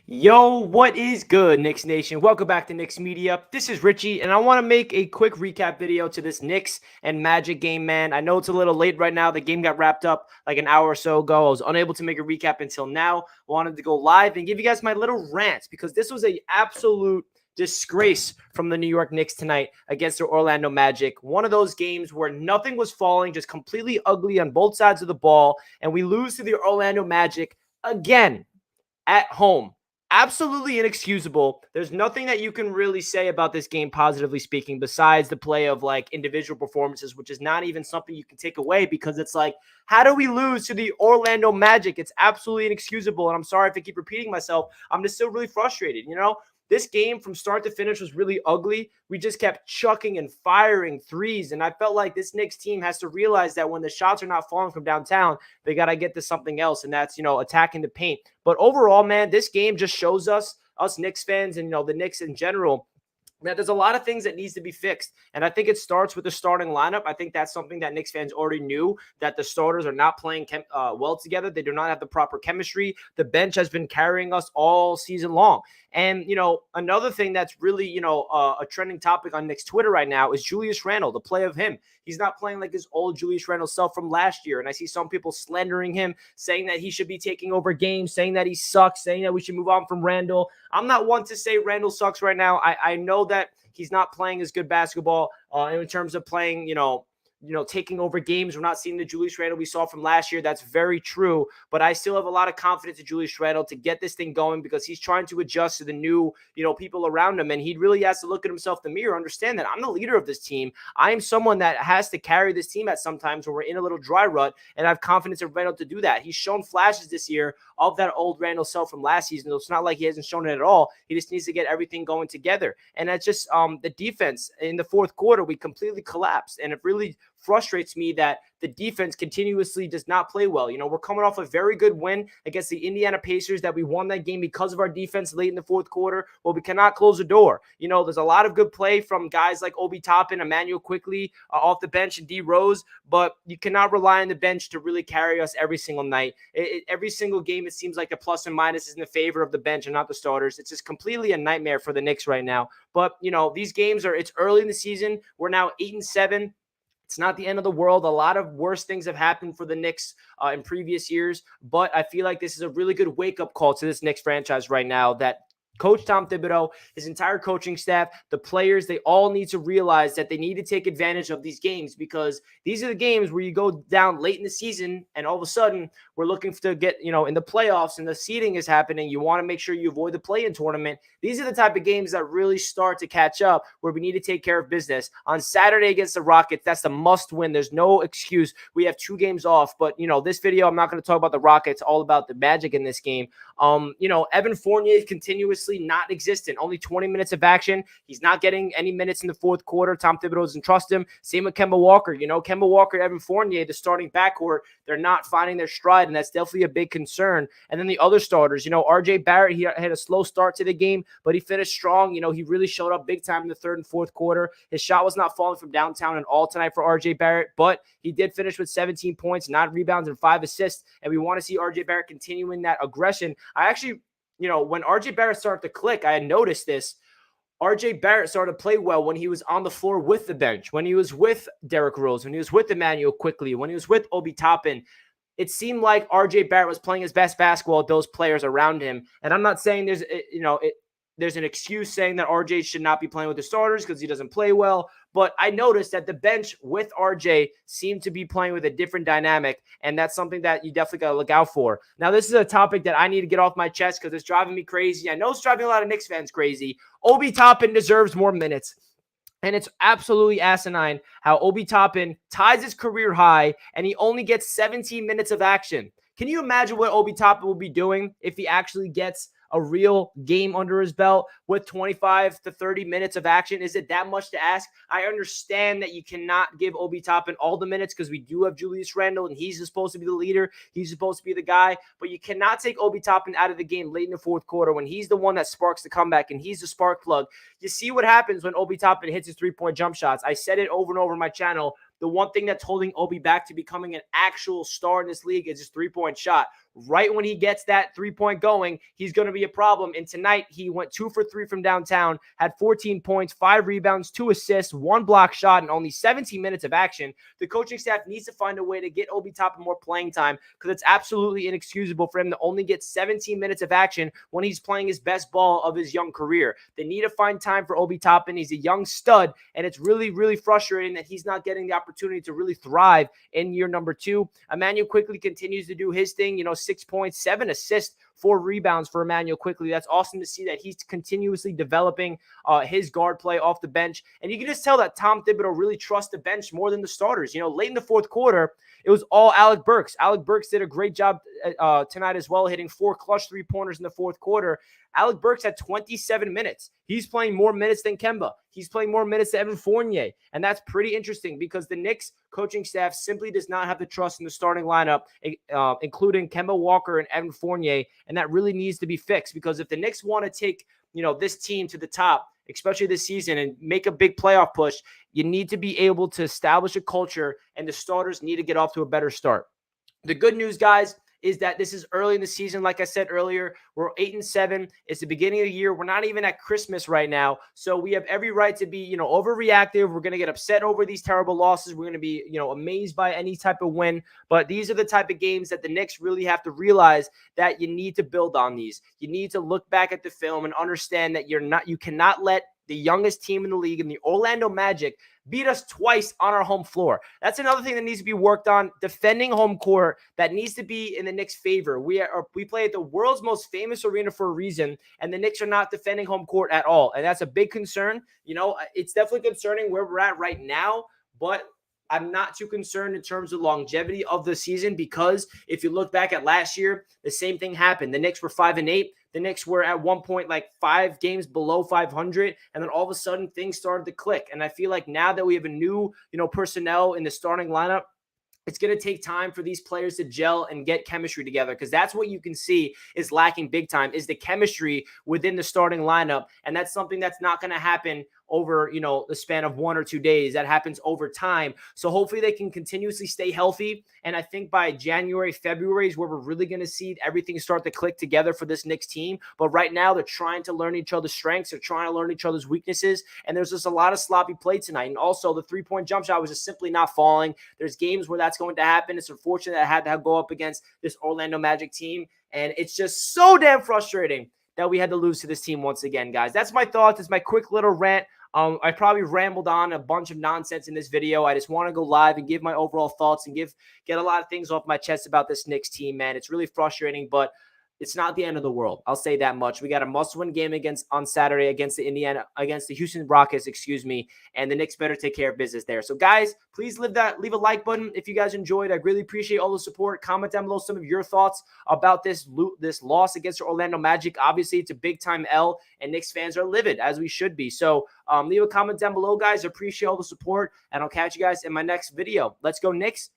Yo, what is good, Knicks Nation? Welcome back to Knicks Media. This is Richie, and I want to make a quick recap video to this Knicks and Magic game, man. I know it's a little late right now. The game got wrapped up like an hour or so ago. I was unable to make a recap until now. Wanted to go live and give you guys my little rants because this was a absolute disgrace from the New York Knicks tonight against the Orlando Magic. One of those games where nothing was falling, just completely ugly on both sides of the ball, and we lose to the Orlando Magic again at home. Absolutely inexcusable. There's nothing that you can really say about this game, positively speaking, besides the play of like individual performances, which is not even something you can take away because it's like, how do we lose to the Orlando Magic? It's absolutely inexcusable. And I'm sorry if I keep repeating myself. I'm just still really frustrated. This game from start to finish was really ugly. We just kept chucking and firing threes. And I felt like this Knicks team has to realize that when the shots are not falling from downtown, they got to get to something else. And that's, attacking the paint. But overall, man, this game just shows us Knicks fans and, the Knicks in general, that there's a lot of things that needs to be fixed. And I think it starts with the starting lineup. I think that's something that Knicks fans already knew, that the starters are not playing well together. They do not have the proper chemistry. The bench has been carrying us all season long. And, another thing that's really, a trending topic on Knicks Twitter right now is Julius Randle, the play of him. He's not playing like his old Julius Randle self from last year. And I see some people slandering him, saying that he should be taking over games, saying that he sucks, saying that we should move on from Randle. I'm not one to say Randle sucks right now. I know that he's not playing as good basketball in terms of playing, taking over games. We're not seeing the Julius Randle we saw from last year. That's very true. But I still have a lot of confidence in Julius Randle to get this thing going because he's trying to adjust to the new, people around him. And he really has to look at himself in the mirror, understand that I'm the leader of this team. I am someone that has to carry this team at sometimes when we're in a little dry rut. And I have confidence in Randle to do that. He's shown flashes this year of that old Randle self from last season. It's not like he hasn't shown it at all. He just needs to get everything going together. And that's just the defense in the fourth quarter. We completely collapsed. And it really frustrates me that the defense continuously does not play well. We're coming off a very good win against the Indiana Pacers that we won that game because of our defense late in the fourth quarter. Well, we cannot close the door. There's a lot of good play from guys like Obi Toppin, Emmanuel quickly off the bench, and D Rose, but you cannot rely on the bench to really carry us every single night. Every single game, it seems like the plus and minus is in the favor of the bench and not the starters. It's just completely a nightmare for the Knicks right now. But, these games it's early in the season. We're now 8-7. It's not the end of the world. A lot of worse things have happened for the Knicks in previous years, but I feel like this is a really good wake-up call to this Knicks franchise right now that Coach Tom Thibodeau, his entire coaching staff, the players, they all need to realize that they need to take advantage of these games because these are the games where you go down late in the season and all of a sudden we're looking to get, in the playoffs and the seeding is happening. You want to make sure you avoid the play-in tournament. These are the type of games that really start to catch up where we need to take care of business. On Saturday against the Rockets, that's the must win. There's no excuse. We have 2 games off, but, this video, I'm not going to talk about the Rockets, all about the Magic in this game. Evan Fournier is continuously not existent. Only 20 minutes of action. He's not getting any minutes in the fourth quarter. Tom Thibodeau doesn't trust him. Same with Kemba Walker. Kemba Walker and Evan Fournier, the starting backcourt, they're not finding their stride, and that's definitely a big concern. And then the other starters, RJ Barrett, he had a slow start to the game, but he finished strong. He really showed up big time in the third and fourth quarter. His shot was not falling from downtown at all tonight for RJ Barrett, but he did finish with 17 points, 9 rebounds, and 5 assists. And we want to see RJ Barrett continuing that aggression. I actually, when RJ Barrett started to click, I had noticed this. RJ Barrett started to play well when he was on the floor with the bench, when he was with Derrick Rose, when he was with Emmanuel quickly, when he was with Obi Toppin. It seemed like RJ Barrett was playing his best basketball with those players around him. And I'm not saying there's an excuse saying that RJ should not be playing with the starters because he doesn't play well. But I noticed that the bench with RJ seemed to be playing with a different dynamic, and that's something that you definitely got to look out for. Now, this is a topic that I need to get off my chest because it's driving me crazy. I know it's driving a lot of Knicks fans crazy. Obi Toppin deserves more minutes. And it's absolutely asinine how Obi Toppin ties his career high and he only gets 17 minutes of action. Can you imagine what Obi Toppin will be doing if he actually gets a real game under his belt with 25 to 30 minutes of action? Is it that much to ask? I understand that you cannot give Obi Toppin all the minutes because we do have Julius Randle and he's supposed to be the leader. He's supposed to be the guy, but you cannot take Obi Toppin out of the game late in the fourth quarter when he's the one that sparks the comeback and he's the spark plug. You see what happens when Obi Toppin hits his 3-point jump shots. I said it over and over on my channel. The one thing that's holding Obi back to becoming an actual star in this league is his 3-point shot. right when he gets that three-point going, he's going to be a problem. And tonight, he went 2 for 3 from downtown, had 14 points, 5 rebounds, 2 assists, 1 block shot, and only 17 minutes of action. The coaching staff needs to find a way to get Obi Toppin more playing time because it's absolutely inexcusable for him to only get 17 minutes of action when he's playing his best ball of his young career. They need to find time for Obi Toppin. He's a young stud, and it's really, really frustrating that he's not getting the opportunity to really thrive in year number 2. Emmanuel Quickley continues to do his thing, 6 points, 7 assists, 4 rebounds for Emmanuel Quickley. That's awesome to see that he's continuously developing his guard play off the bench. And you can just tell that Tom Thibodeau really trusts the bench more than the starters. Late in the fourth quarter, it was all Alec Burks. Alec Burks did a great job tonight as well, hitting 4 clutch three-pointers in the fourth quarter. Alec Burks had 27 minutes. He's playing more minutes than Kemba. He's playing more minutes than Evan Fournier. And that's pretty interesting because the Knicks coaching staff simply does not have the trust in the starting lineup, including Kemba Walker and Evan Fournier. And that really needs to be fixed because if the Knicks want to take, this team to the top, especially this season, and make a big playoff push, you need to be able to establish a culture, and the starters need to get off to a better start. The good news, guys, is that this is early in the season. Like I said earlier, we're 8-7. It's the beginning of the year. We're not even at Christmas right now. So we have every right to be, overreactive. We're going to get upset over these terrible losses. We're going to be, amazed by any type of win. But these are the type of games that the Knicks really have to realize that you need to build on these. You need to look back at the film and understand that you cannot let the youngest team in the league, and the Orlando Magic, beat us twice on our home floor. That's another thing that needs to be worked on. Defending home court, that needs to be in the Knicks' favor. We play at the world's most famous arena for a reason, and the Knicks are not defending home court at all. And that's a big concern. It's definitely concerning where we're at right now, but I'm not too concerned in terms of longevity of the season because if you look back at last year, the same thing happened. The Knicks were 5-8. The Knicks were at one point like 5 games below 500, and then all of a sudden things started to click. And I feel like now that we have a new, personnel in the starting lineup, it's going to take time for these players to gel and get chemistry together because that's what you can see is lacking big time is the chemistry within the starting lineup. And that's something that's not going to happen over, the span of 1 or 2 days. That happens over time. So hopefully they can continuously stay healthy. And I think by January, February is where we're really going to see everything start to click together for this Knicks team. But right now they're trying to learn each other's strengths. They're trying to learn each other's weaknesses. And there's just a lot of sloppy play tonight. And also the 3-point jump shot was just simply not falling. There's games where that's going to happen. It's unfortunate that I had to go up against this Orlando Magic team. And it's just so damn frustrating that we had to lose to this team once again, guys. That's my thoughts. It's my quick little rant. I probably rambled on a bunch of nonsense in this video. I just want to go live and give my overall thoughts and get a lot of things off my chest about this Knicks team, man. It's really frustrating, but it's not the end of the world. I'll say that much. We got a must-win game on Saturday against the Houston Rockets, and the Knicks better take care of business there. So, guys, please leave a like button if you guys enjoyed. I really appreciate all the support. Comment down below some of your thoughts about this loss against the Orlando Magic. Obviously, it's a big-time L, and Knicks fans are livid, as we should be. So, leave a comment down below, guys. I appreciate all the support, and I'll catch you guys in my next video. Let's go, Knicks.